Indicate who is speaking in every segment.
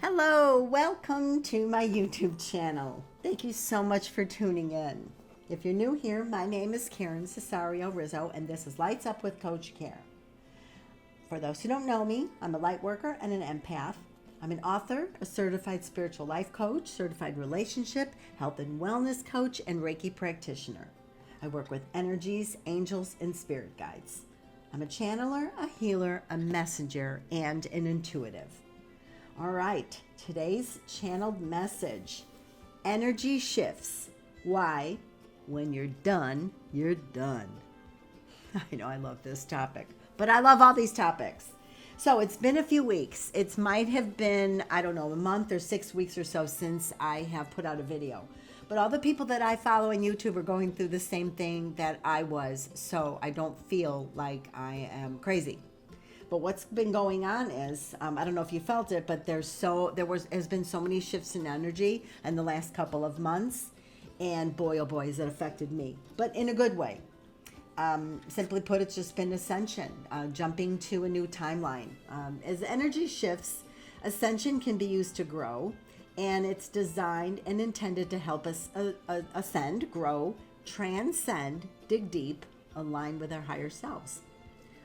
Speaker 1: Hello, welcome to my YouTube channel. Thank you so much for tuning in. If you're new here, my name is Karen Cesario Rizzo, and this is Lights Up with Coach Care. For those who don't know me, I'm a Lightworker and an Empath. I'm an author, a certified spiritual life coach, certified relationship, health and wellness coach, and Reiki practitioner. I work with energies, angels, and spirit guides. I'm a channeler, a healer, a messenger, and an intuitive. All right, today's channeled message, energy shifts. Why, when you're done, you're done. I know I love this topic, but I love all these topics. So it's been a few weeks. It might have been, I don't know, a month or 6 weeks or so since I have put out a video. But all the people that I follow on YouTube are going through the same thing that I was, so I don't feel like I am crazy. But what's been going on is, I don't know if you felt it, but has been so many shifts in energy in the last couple of months, and boy, oh boy, has it affected me, but in a good way. Simply put, it's just been ascension, jumping to a new timeline. As energy shifts, ascension can be used to grow, and it's designed and intended to help us ascend, grow, transcend, dig deep, align with our higher selves.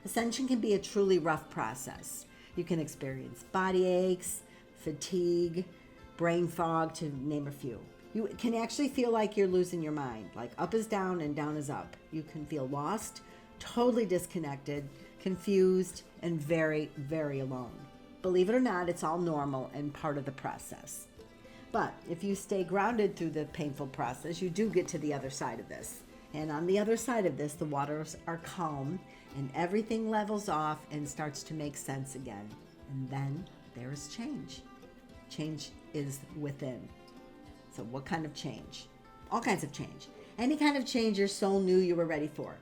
Speaker 1: Ascension can be a truly rough process. You can experience body aches, fatigue, brain fog, to name a few. You can actually feel like you're losing your mind, like up is down and down is up. You can feel lost, totally disconnected, confused, and very, very alone. Believe it or not, it's all normal and part of the process. But if you stay grounded through the painful process, you do get to the other side of this. And on the other side of this, the waters are calm and everything levels off and starts to make sense again. And then there is change. Change is within. So what kind of change? All kinds of change. Any kind of change your soul knew you were ready for,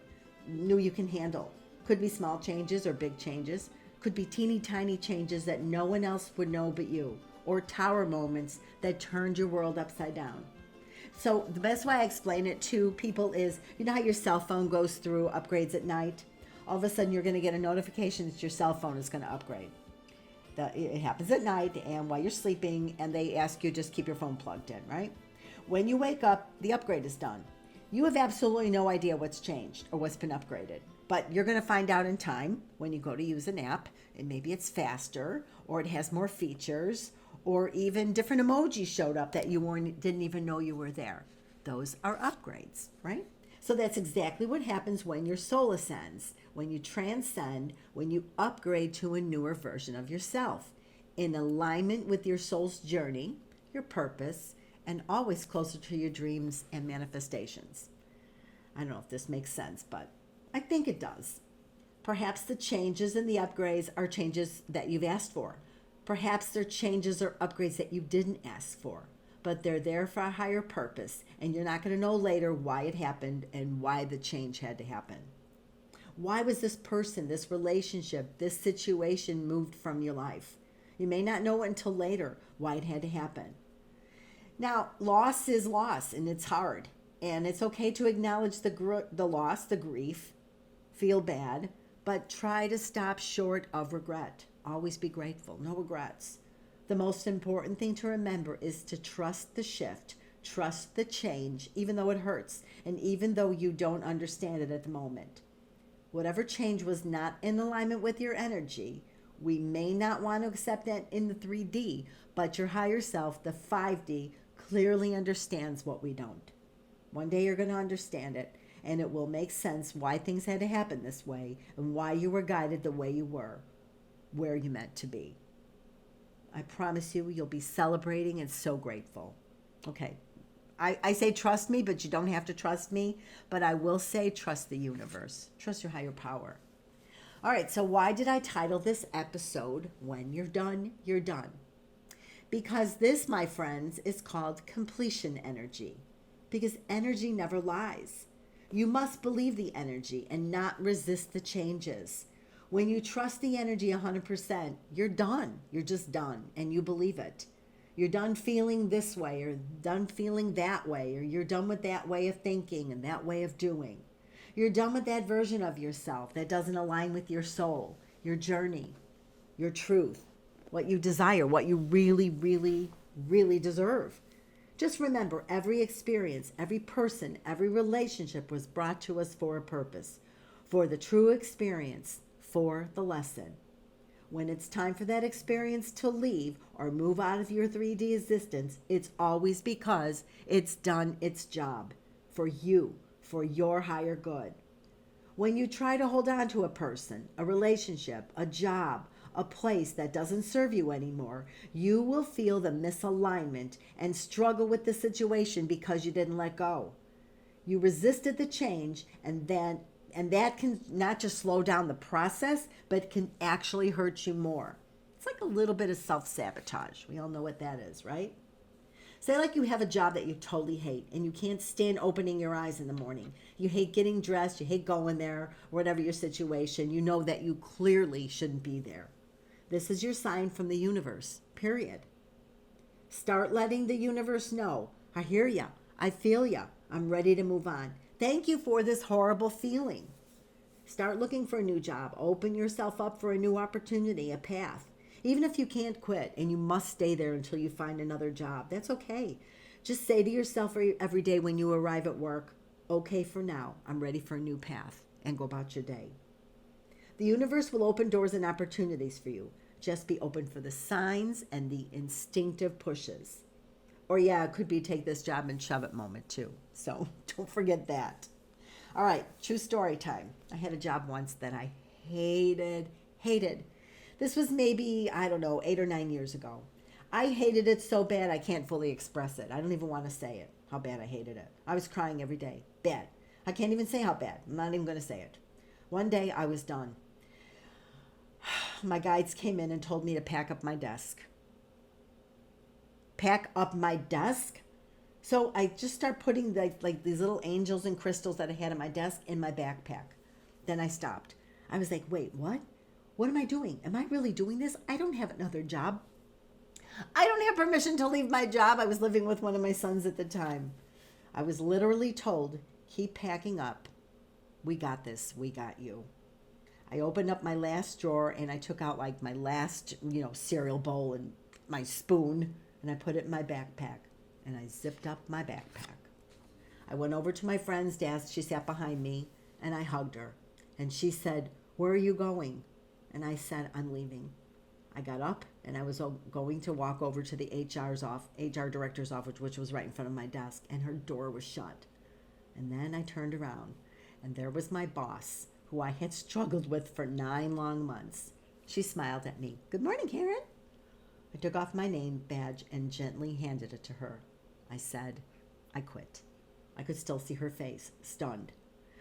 Speaker 1: knew you can handle. Could be small changes or big changes. Could be teeny tiny changes that no one else would know but you. Or tower moments that turned your world upside down. So the best way I explain it to people is, you know how your cell phone goes through upgrades at night? All of a sudden you're going to get a notification that your cell phone is going to upgrade. It happens at night and while you're sleeping, and they ask you just keep your phone plugged in, right? When you wake up, the upgrade is done. You have absolutely no idea what's changed or what's been upgraded, but you're going to find out in time when you go to use an app, and maybe it's faster or it has more features, or even different emojis showed up that you didn't even know you were there. Those are upgrades, right? So that's exactly what happens when your soul ascends, when you transcend, when you upgrade to a newer version of yourself, in alignment with your soul's journey, your purpose, and always closer to your dreams and manifestations. I don't know if this makes sense, but I think it does. Perhaps the changes and the upgrades are changes that you've asked for. Perhaps they're changes or upgrades that you didn't ask for, but they're there for a higher purpose, and you're not going to know later why it happened and why the change had to happen. Why was this person, this relationship, this situation moved from your life? You may not know it until later why it had to happen. Now, loss is loss, and it's hard, and it's okay to acknowledge the loss, the grief, feel bad, but try to stop short of regret. Always be grateful, no regrets. The most important thing to remember is to trust the shift, trust the change, even though it hurts, and even though you don't understand it at the moment. Whatever change was not in alignment with your energy, we may not want to accept that in the 3D, but your higher self, the 5D, clearly understands what we don't. One day you're going to understand it, and it will make sense why things had to happen this way and why you were guided the way you were, where you meant to be. I promise you, you'll be celebrating and so grateful. Okay, I say trust me, but you don't have to trust me. But I will say trust the universe. Trust your higher power. All right, so why did I title this episode, When You're Done, You're Done? Because this, my friends, is called completion energy. Because energy never lies. You must believe the energy and not resist the changes. When you trust the energy 100%, you're done. You're just done, and you believe it. You're done feeling this way, or done feeling that way, or you're done with that way of thinking and that way of doing. You're done with that version of yourself that doesn't align with your soul, your journey, your truth. what you desire, what you really, really, really deserve. Just remember, every experience, every person, every relationship was brought to us for a purpose, for the true experience, for the lesson. When it's time for that experience to leave or move out of your 3D existence, it's always because it's done its job for you, for your higher good. When you try to hold on to a person, a relationship, a job, a place that doesn't serve you anymore, you will feel the misalignment and struggle with the situation because you didn't let go. You resisted the change, and that can not just slow down the process, but can actually hurt you more. It's like a little bit of self-sabotage. We all know what that is, right? Say like you have a job that you totally hate and you can't stand opening your eyes in the morning. You hate getting dressed, you hate going there, whatever your situation. You know that you clearly shouldn't be there. This is your sign from the universe, period. Start letting the universe know, I hear ya, I feel ya, I'm ready to move on. Thank you for this horrible feeling. Start looking for a new job. Open yourself up for a new opportunity, a path. Even if you can't quit and you must stay there until you find another job, that's okay. Just say to yourself every day when you arrive at work, okay for now, I'm ready for a new path, and go about your day. The universe will open doors and opportunities for you. Just be open for the signs and the instinctive pushes. Or yeah, it could be take this job and shove it moment too. So don't forget that. All right, true story time. I had a job once that I hated. This was maybe, 8 or 9 years ago. I hated it so bad I can't fully express it. I don't even want to say it, how bad I hated it. I was crying every day. Bad. I can't even say how bad. I'm not even going to say it. One day I was done. My guides came in and told me to pack up my desk. Pack up my desk? So I just start putting like these little angels and crystals that I had on my desk in my backpack. Then I stopped. I was like, wait, what? What am I doing? Am I really doing this? I don't have another job. I don't have permission to leave my job. I was living with one of my sons at the time. I was literally told, keep packing up. We got this. We got you. I opened up my last drawer and I took out like my last, cereal bowl and my spoon, and I put it in my backpack and I zipped up my backpack. I went over to my friend's desk. She sat behind me and I hugged her. And she said, where are you going? And I said, I'm leaving. I got up and I was going to walk over to the HR director's office, which was right in front of my desk, and her door was shut. And then I turned around and there was my boss, who I had struggled with for 9 long months. She smiled at me. Good morning, Karen. I took off my name badge and gently handed it to her. I said, I quit. I could still see her face, stunned.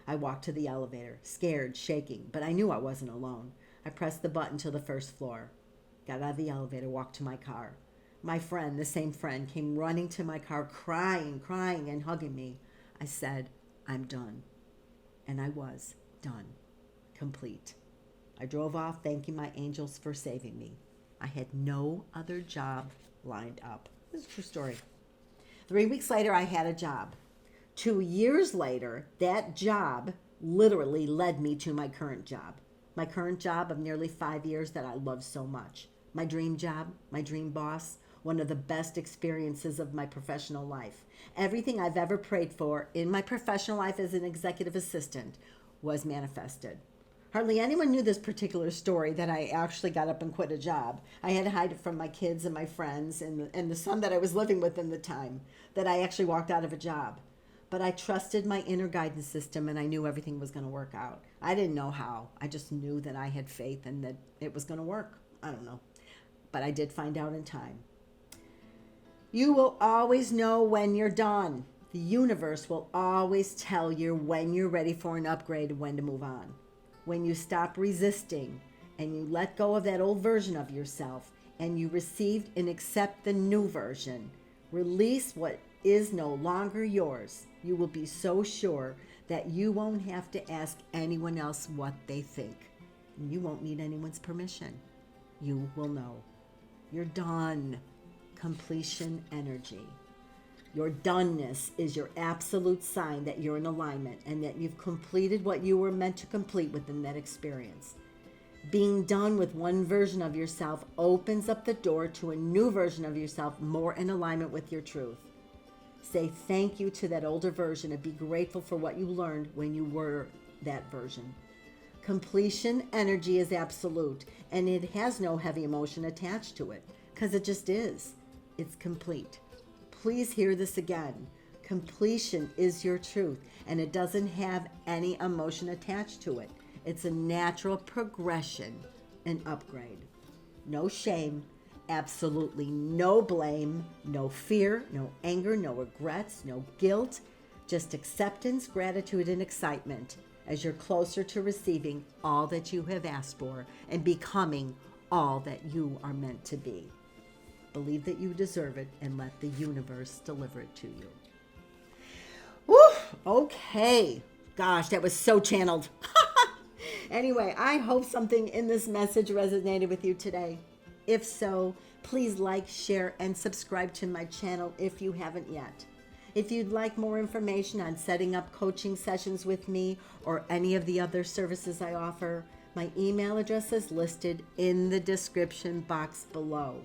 Speaker 1: I walked to the elevator, scared, shaking, but I knew I wasn't alone. I pressed the button to the first floor, got out of the elevator, walked to my car. My friend, the same friend, came running to my car, crying and hugging me. I said, I'm done. And I was done. Complete. I drove off thanking my angels for saving me. I had no other job lined up. This is a true story. 3 weeks later, I had a job. 2 years later, that job literally led me to my current job. My current job of nearly 5 years that I love so much. My dream job, my dream boss, one of the best experiences of my professional life. Everything I've ever prayed for in my professional life as an executive assistant was manifested. Hardly anyone knew this particular story, that I actually got up and quit a job. I had to hide it from my kids and my friends and the son that I was living with in the time, that I actually walked out of a job. But I trusted my inner guidance system and I knew everything was going to work out. I didn't know how. I just knew that I had faith and that it was going to work. I don't know. But I did find out in time. You will always know when you're done. The universe will always tell you when you're ready for an upgrade and when to move on. When you stop resisting and you let go of that old version of yourself and you receive and accept the new version, release what is no longer yours, you will be so sure that you won't have to ask anyone else what they think. And you won't need anyone's permission. You will know. You're done. Completion energy. Your doneness is your absolute sign that you're in alignment and that you've completed what you were meant to complete within that experience. Being done with one version of yourself opens up the door to a new version of yourself more in alignment with your truth. Say thank you to that older version and be grateful for what you learned when you were that version. Completion energy is absolute, and it has no heavy emotion attached to it, because it just is. It's complete. Please hear this again. Completion is your truth, and it doesn't have any emotion attached to it. It's a natural progression and upgrade. No shame, absolutely no blame, no fear, no anger, no regrets, no guilt, just acceptance, gratitude, and excitement as you're closer to receiving all that you have asked for and becoming all that you are meant to be. Believe that you deserve it and let the universe deliver it to you. Woo! Okay. Gosh, that was so channeled. Anyway, I hope something in this message resonated with you today. If so, please like, share, and subscribe to my channel if you haven't yet. If you'd like more information on setting up coaching sessions with me or any of the other services I offer, my email address is listed in the description box below.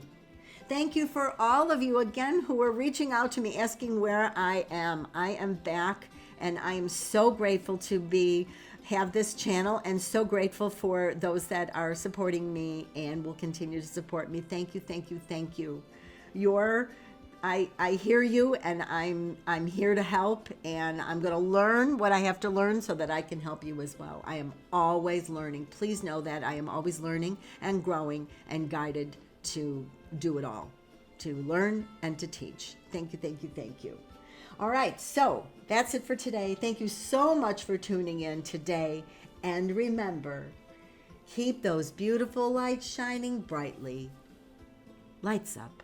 Speaker 1: Thank you for all of you again who are reaching out to me asking where I am. I am back, and I am so grateful to have this channel, and so grateful for those that are supporting me and will continue to support me. Thank you, thank you, thank you. I hear you, and I'm here to help, and I'm going to learn what I have to learn so that I can help you as well. I am always learning. Please know that I am always learning and growing and guided to do it all, to learn and to teach. Thank you, thank you, thank you. All right, so that's it for today. Thank you so much for tuning in today. And remember, keep those beautiful lights shining brightly. Lights up.